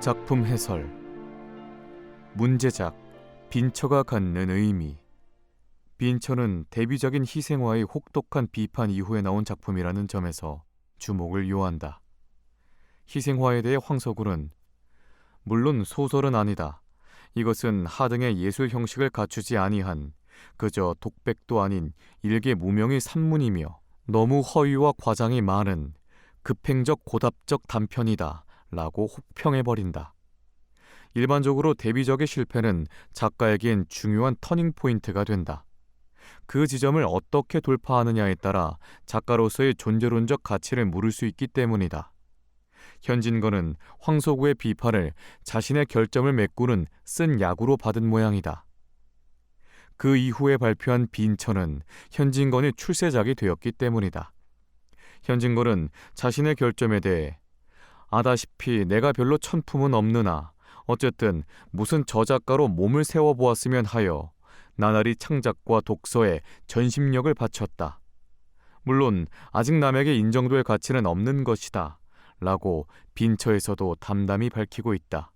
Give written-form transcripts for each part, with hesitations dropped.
작품 해설. 문제작 빈처가 갖는 의미. 빈처는 대비적인 희생화의 혹독한 비판 이후에 나온 작품이라는 점에서 주목을 요한다. 희생화에 대해 황석울은 물론 소설은 아니다. 이것은 하등의 예술 형식을 갖추지 아니한 그저 독백도 아닌 일개 무명의 산문이며 너무 허위와 과장이 많은 급행적 고답적 단편이다 라고 혹평해버린다. 일반적으로 대비적의 실패는 작가에겐 중요한 터닝포인트가 된다. 그 지점을 어떻게 돌파하느냐에 따라 작가로서의 존재론적 가치를 물을 수 있기 때문이다. 현진건은 황석우의 비판을 자신의 결점을 메꾸는 쓴 약으로 받은 모양이다. 그 이후에 발표한 빈처는 현진건의 출세작이 되었기 때문이다. 현진건은 자신의 결점에 대해 아다시피 내가 별로 천품은 없느나 어쨌든 무슨 저작가로 몸을 세워보았으면 하여 나날이 창작과 독서에 전심력을 바쳤다. 물론 아직 남에게 인정될 가치는 없는 것이다 라고 빈처에서도 담담히 밝히고 있다.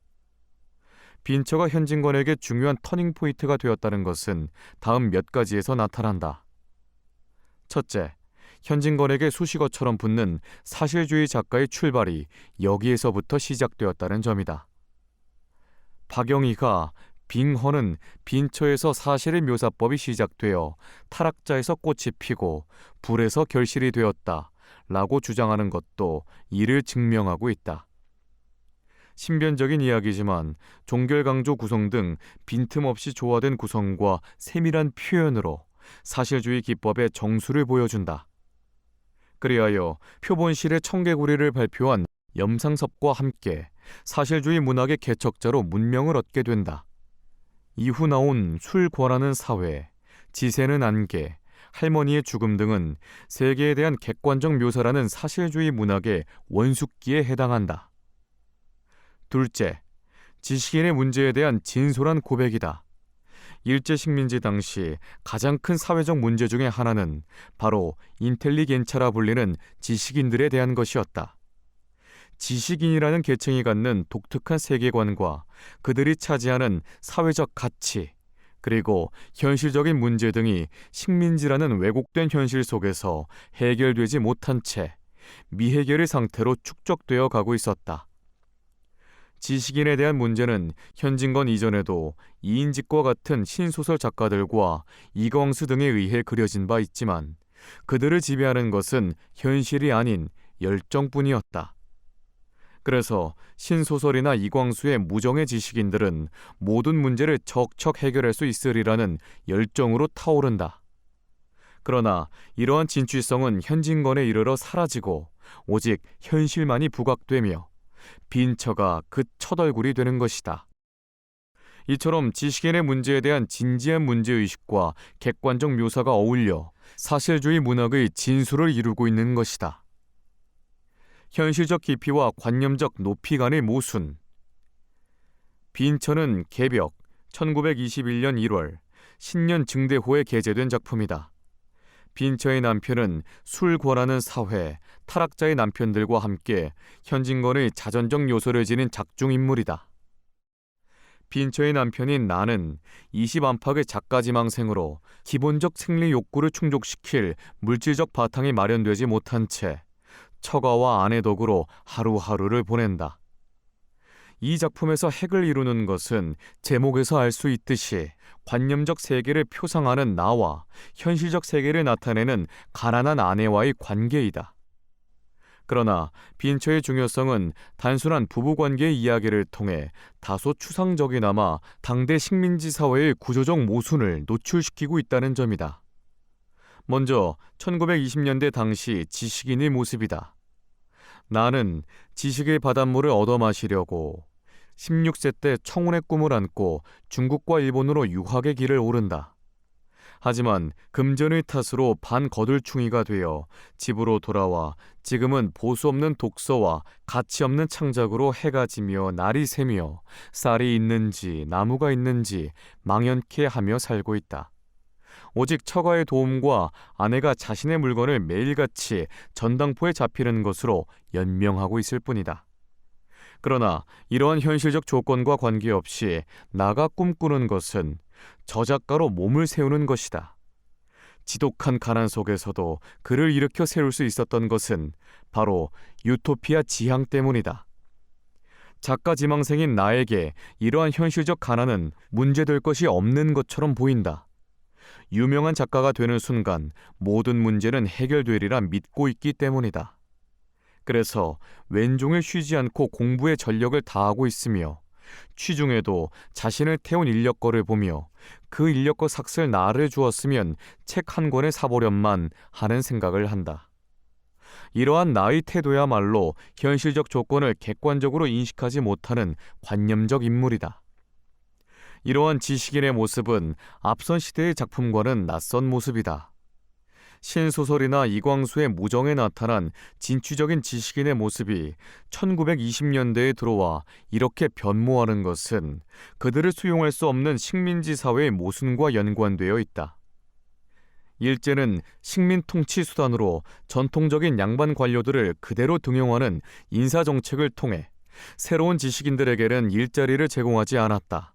빈처가 현진건에게 중요한 터닝포인트가 되었다는 것은 다음 몇 가지에서 나타난다. 첫째, 현진건에게 수식어처럼 붙는 사실주의 작가의 출발이 여기에서부터 시작되었다는 점이다. 박영희가 빙허는 빈처에서 사실의 묘사법이 시작되어 타락자에서 꽃이 피고 불에서 결실이 되었다 라고 주장하는 것도 이를 증명하고 있다. 신변적인 이야기지만 종결강조 구성 등 빈틈없이 조화된 구성과 세밀한 표현으로 사실주의 기법의 정수를 보여준다. 그리하여 표본실의 청개구리를 발표한 염상섭과 함께 사실주의 문학의 개척자로 문명을 얻게 된다. 이후 나온 술 권하는 사회, 지새는 안개, 할머니의 죽음 등은 세계에 대한 객관적 묘사라는 사실주의 문학의 원숙기에 해당한다. 둘째, 지식인의 문제에 대한 진솔한 고백이다. 일제식민지 당시 가장 큰 사회적 문제 중의 하나는 바로 인텔리겐차라 불리는 지식인들에 대한 것이었다. 지식인이라는 계층이 갖는 독특한 세계관과 그들이 차지하는 사회적 가치, 그리고 현실적인 문제 등이 식민지라는 왜곡된 현실 속에서 해결되지 못한 채 미해결의 상태로 축적되어 가고 있었다. 지식인에 대한 문제는 현진건 이전에도 이인직과 같은 신소설 작가들과 이광수 등에 의해 그려진 바 있지만 그들을 지배하는 것은 현실이 아닌 열정뿐이었다. 그래서 신소설이나 이광수의 무정의 지식인들은 모든 문제를 척척 해결할 수 있으리라는 열정으로 타오른다. 그러나 이러한 진취성은 현진건에 이르러 사라지고 오직 현실만이 부각되며 빈처가 그 첫 얼굴이 되는 것이다. 이처럼 지식인의 문제에 대한 진지한 문제의식과 객관적 묘사가 어울려 사실주의 문학의 진수를 이루고 있는 것이다. 현실적 깊이와 관념적 높이 간의 모순. 빈처는 개벽 1921년 1월 신년 증대호에 게재된 작품이다. 빈처의 남편은 술 권하는 사회, 타락자의 남편들과 함께 현진건의 자전적 요소를 지닌 작중인물이다. 빈처의 남편인 나는 20안팎의 작가지망생으로 기본적 생리 욕구를 충족시킬 물질적 바탕이 마련되지 못한 채 처가와 아내 덕으로 하루하루를 보낸다. 이 작품에서 핵을 이루는 것은 제목에서 알 수 있듯이 관념적 세계를 표상하는 나와 현실적 세계를 나타내는 가난한 아내와의 관계이다. 그러나 빈처의 중요성은 단순한 부부관계의 이야기를 통해 다소 추상적이나마 당대 식민지 사회의 구조적 모순을 노출시키고 있다는 점이다. 먼저 1920년대 당시 지식인의 모습이다. 나는 지식의 바닷물을 얻어 마시려고 16세 때 청운의 꿈을 안고 중국과 일본으로 유학의 길을 오른다. 하지만 금전의 탓으로 반거들충이가 되어 집으로 돌아와 지금은 보수 없는 독서와 가치 없는 창작으로 해가 지며 날이 새며 쌀이 있는지 나무가 있는지 망연케 하며 살고 있다. 오직 처가의 도움과 아내가 자신의 물건을 매일같이 전당포에 잡히는 것으로 연명하고 있을 뿐이다. 그러나 이러한 현실적 조건과 관계없이 나가 꿈꾸는 것은 저작가로 몸을 세우는 것이다. 지독한 가난 속에서도 그를 일으켜 세울 수 있었던 것은 바로 유토피아 지향 때문이다. 작가 지망생인 나에게 이러한 현실적 가난은 문제될 것이 없는 것처럼 보인다. 유명한 작가가 되는 순간 모든 문제는 해결되리라 믿고 있기 때문이다. 그래서 왼종일 쉬지 않고 공부에 전력을 다하고 있으며 취중에도 자신을 태운 인력거를 보며 그 인력거 삭슬 나를 주었으면 책 한 권을 사보련만 하는 생각을 한다. 이러한 나의 태도야말로 현실적 조건을 객관적으로 인식하지 못하는 관념적 인물이다. 이러한 지식인의 모습은 앞선 시대의 작품과는 낯선 모습이다. 신소설이나 이광수의 무정에 나타난 진취적인 지식인의 모습이 1920년대에 들어와 이렇게 변모하는 것은 그들을 수용할 수 없는 식민지 사회의 모순과 연관되어 있다. 일제는 식민 통치 수단으로 전통적인 양반 관료들을 그대로 등용하는 인사정책을 통해 새로운 지식인들에게는 일자리를 제공하지 않았다.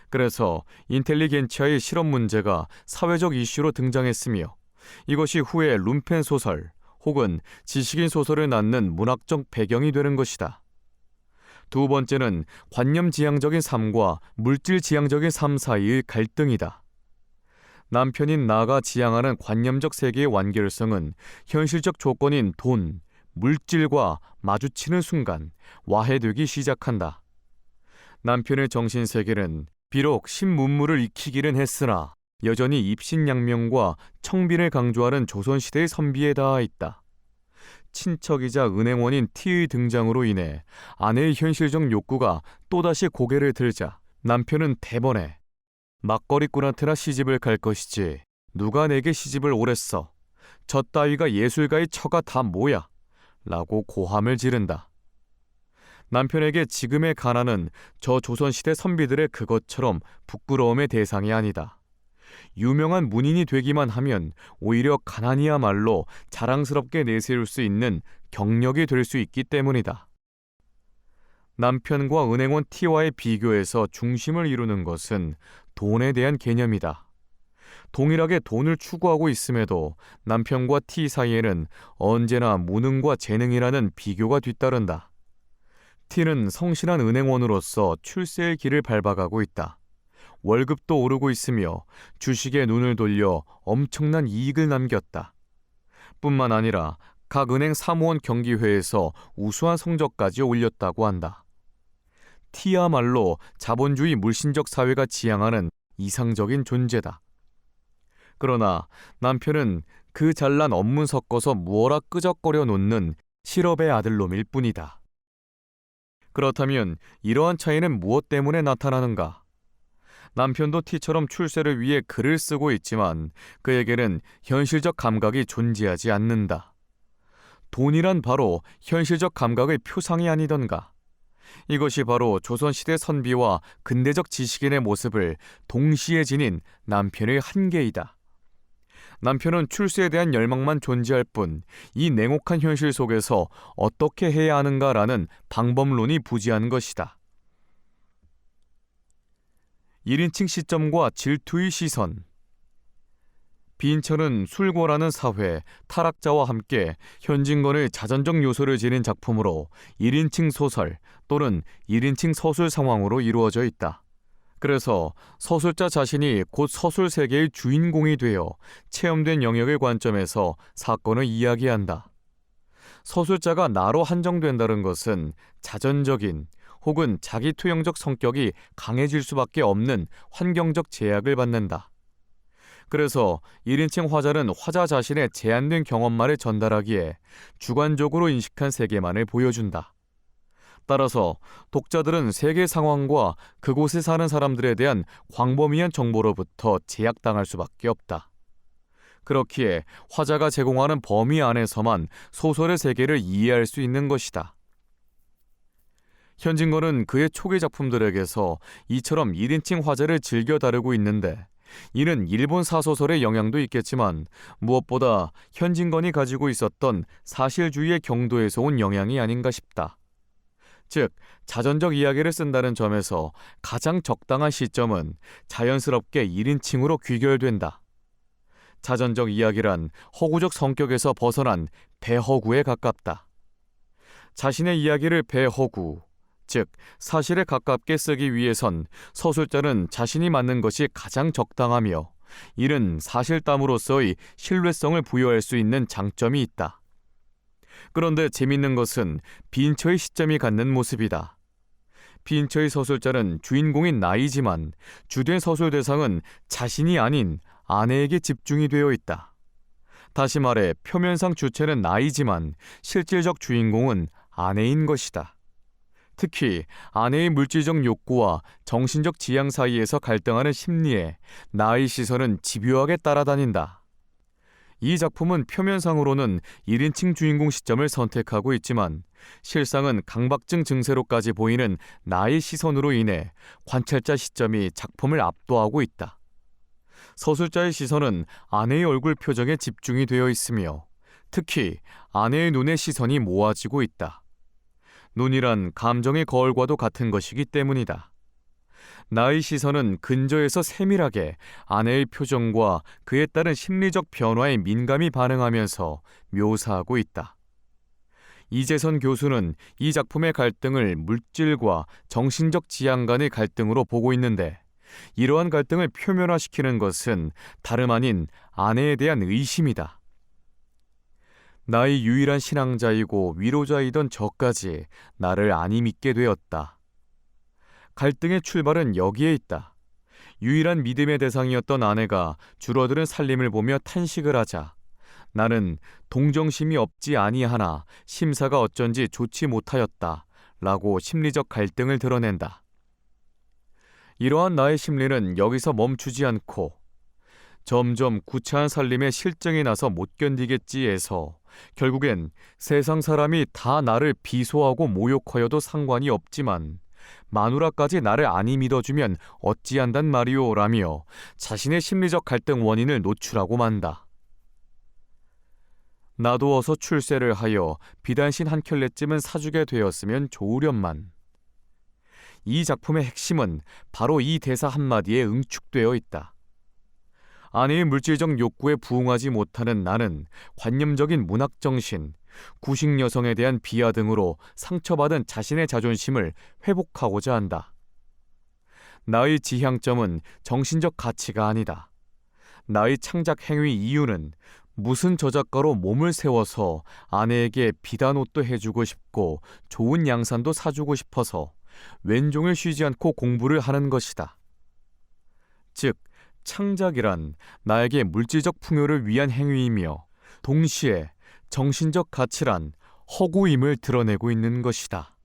그래서 인텔리겐치아의 실업 문제가 사회적 이슈로 등장했으며 이것이 후에 룸펜 소설 혹은 지식인 소설을 낳는 문학적 배경이 되는 것이다. 두 번째는 관념지향적인 삶과 물질지향적인 삶 사이의 갈등이다. 남편인 나가 지향하는 관념적 세계의 완결성은 현실적 조건인 돈, 물질과 마주치는 순간 와해되기 시작한다. 남편의 정신세계는 비록 신문물을 익히기는 했으나 여전히 입신양명과 청빈을 강조하는 조선시대의 선비에 닿아 있다. 친척이자 은행원인 T의 등장으로 인해 아내의 현실적 욕구가 또다시 고개를 들자 남편은 대번에 막거리꾼한테나 시집을 갈 것이지 누가 내게 시집을 오랬어. 저 따위가 예술가의 처가 다 뭐야? 라고 고함을 지른다. 남편에게 지금의 가난은 저 조선시대 선비들의 그것처럼 부끄러움의 대상이 아니다. 유명한 문인이 되기만 하면 오히려 가난이야말로 자랑스럽게 내세울 수 있는 경력이 될 수 있기 때문이다. 남편과 은행원 T와의 비교에서 중심을 이루는 것은 돈에 대한 개념이다. 동일하게 돈을 추구하고 있음에도 남편과 T 사이에는 언제나 무능과 재능이라는 비교가 뒤따른다. T는 성실한 은행원으로서 출세의 길을 밟아가고 있다. 월급도 오르고 있으며 주식에 눈을 돌려 엄청난 이익을 남겼다. 뿐만 아니라 각 은행 사무원 경기회에서 우수한 성적까지 올렸다고 한다. T야말로 자본주의 물신적 사회가 지향하는 이상적인 존재다. 그러나 남편은 그 잘난 업문 섞어서 무어라 끄적거려 놓는 실업의 아들놈일 뿐이다. 그렇다면 이러한 차이는 무엇 때문에 나타나는가? 남편도 T처럼 출세를 위해 글을 쓰고 있지만 그에게는 현실적 감각이 존재하지 않는다. 돈이란 바로 현실적 감각의 표상이 아니던가. 이것이 바로 조선시대 선비와 근대적 지식인의 모습을 동시에 지닌 남편의 한계이다. 남편은 출세에 대한 열망만 존재할 뿐 이 냉혹한 현실 속에서 어떻게 해야 하는가라는 방법론이 부재한 것이다. 1인칭 시점과 질투의 시선. 빈천은 술고라는 사회, 타락자와 함께 현진건의 자전적 요소를 지닌 작품으로 1인칭 소설 또는 1인칭 서술 상황으로 이루어져 있다. 그래서 서술자 자신이 곧 서술 세계의 주인공이 되어 체험된 영역의 관점에서 사건을 이야기한다. 서술자가 나로 한정된다는 것은 자전적인 혹은 자기 투영적 성격이 강해질 수밖에 없는 환경적 제약을 받는다. 그래서 1인칭 화자는 화자 자신의 제한된 경험만을 전달하기에 주관적으로 인식한 세계만을 보여준다. 따라서 독자들은 세계 상황과 그곳에 사는 사람들에 대한 광범위한 정보로부터 제약당할 수밖에 없다. 그렇기에 화자가 제공하는 범위 안에서만 소설의 세계를 이해할 수 있는 것이다. 현진건은 그의 초기 작품들에게서 이처럼 1인칭 화자를 즐겨 다루고 있는데 이는 일본 사소설의 영향도 있겠지만 무엇보다 현진건이 가지고 있었던 사실주의의 경도에서 온 영향이 아닌가 싶다. 즉, 자전적 이야기를 쓴다는 점에서 가장 적당한 시점은 자연스럽게 1인칭으로 귀결된다. 자전적 이야기란 허구적 성격에서 벗어난 배허구에 가깝다. 자신의 이야기를 배허구, 즉 사실에 가깝게 쓰기 위해선 서술자는 자신이 맞는 것이 가장 적당하며 이는 사실담으로서의 신뢰성을 부여할 수 있는 장점이 있다. 그런데 재밌는 것은 빈처의 시점이 갖는 모습이다. 빈처의 서술자는 주인공인 나이지만 주된 서술 대상은 자신이 아닌 아내에게 집중이 되어 있다. 다시 말해 표면상 주체는 나이지만 실질적 주인공은 아내인 것이다. 특히 아내의 물질적 욕구와 정신적 지향 사이에서 갈등하는 심리에 나의 시선은 집요하게 따라다닌다. 이 작품은 표면상으로는 1인칭 주인공 시점을 선택하고 있지만 실상은 강박증 증세로까지 보이는 나의 시선으로 인해 관찰자 시점이 작품을 압도하고 있다. 서술자의 시선은 아내의 얼굴 표정에 집중이 되어 있으며 특히 아내의 눈에 시선이 모아지고 있다. 눈이란 감정의 거울과도 같은 것이기 때문이다. 나의 시선은 근저에서 세밀하게 아내의 표정과 그에 따른 심리적 변화에 민감히 반응하면서 묘사하고 있다. 이재선 교수는 이 작품의 갈등을 물질과 정신적 지향 간의 갈등으로 보고 있는데 이러한 갈등을 표면화시키는 것은 다름 아닌 아내에 대한 의심이다. 나의 유일한 신앙자이고 위로자이던 저까지 나를 안이 믿게 되었다. 갈등의 출발은 여기에 있다. 유일한 믿음의 대상이었던 아내가 줄어드는 살림을 보며 탄식을 하자 나는 동정심이 없지 아니하나 심사가 어쩐지 좋지 못하였다 라고 심리적 갈등을 드러낸다. 이러한 나의 심리는 여기서 멈추지 않고 점점 구차한 살림에 실증이 나서 못 견디겠지에서 결국엔 세상 사람이 다 나를 비소하고 모욕하여도 상관이 없지만 마누라까지 나를 안이 믿어주면 어찌한단 말이오 라며 자신의 심리적 갈등 원인을 노출하고 만다. 나도 어서 출세를 하여 비단신 한 켤레쯤은 사주게 되었으면 좋으련만. 이 작품의 핵심은 바로 이 대사 한마디에 응축되어 있다. 아내의 물질적 욕구에 부응하지 못하는 나는 관념적인 문학정신, 구식 여성에 대한 비하 등으로 상처받은 자신의 자존심을 회복하고자 한다. 나의 지향점은 정신적 가치가 아니다. 나의 창작 행위 이유는 무슨 저작가로 몸을 세워서 아내에게 비단 옷도 해주고 싶고 좋은 양산도 사주고 싶어서 왼종일 쉬지 않고 공부를 하는 것이다. 즉, 창작이란 나에게 물질적 풍요를 위한 행위이며 동시에 정신적 가치란 허구임을 드러내고 있는 것이다.